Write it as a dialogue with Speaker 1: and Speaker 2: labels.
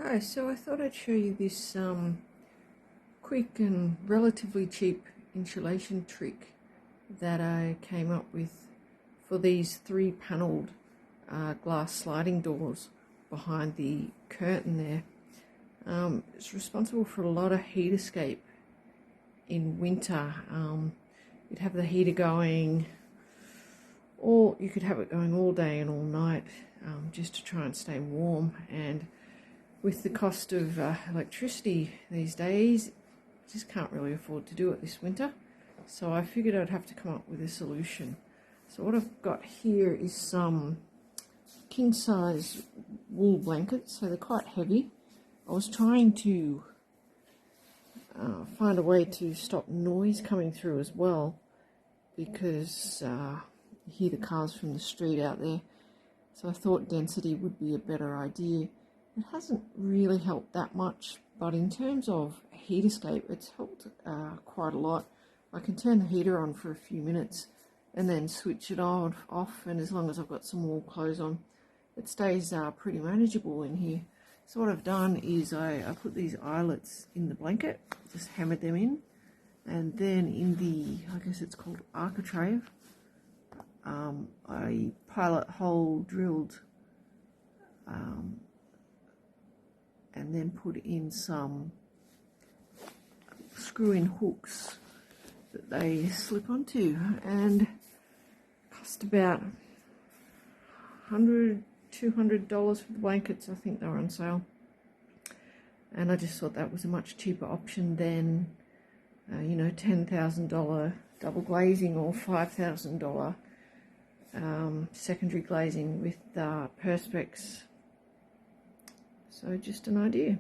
Speaker 1: Hi, so I thought I'd show you this quick and relatively cheap insulation trick that I came up with for these three panelled glass sliding doors behind the curtain there. It's responsible for a lot of heat escape in winter. You'd have the heater going, or you could have it going all day and all night just to try and stay warm. And with the cost of electricity these days, just can't really afford to do it this winter. So I figured I'd have to come up with a solution. So what I've got here is some king size wool blankets, so they're quite heavy. I was trying to find a way to stop noise coming through as well, because you hear the cars from the street out there. So I thought density would be a better idea. It hasn't really helped that much, but in terms of heat escape, it's helped quite a lot. I can turn the heater on for a few minutes and then switch it off, and as long as I've got some warm clothes on, it stays pretty manageable in here. So what I've done is I put these eyelets in the blanket, just hammered them in, and then in the, I guess it's called architrave, I pilot hole drilled and then put in some screw-in hooks that they slip onto, and cost about $100, $200 for the blankets. I think they were on sale, and I just thought that was a much cheaper option than $10,000 double glazing or $5,000 secondary glazing with perspex. So just an idea.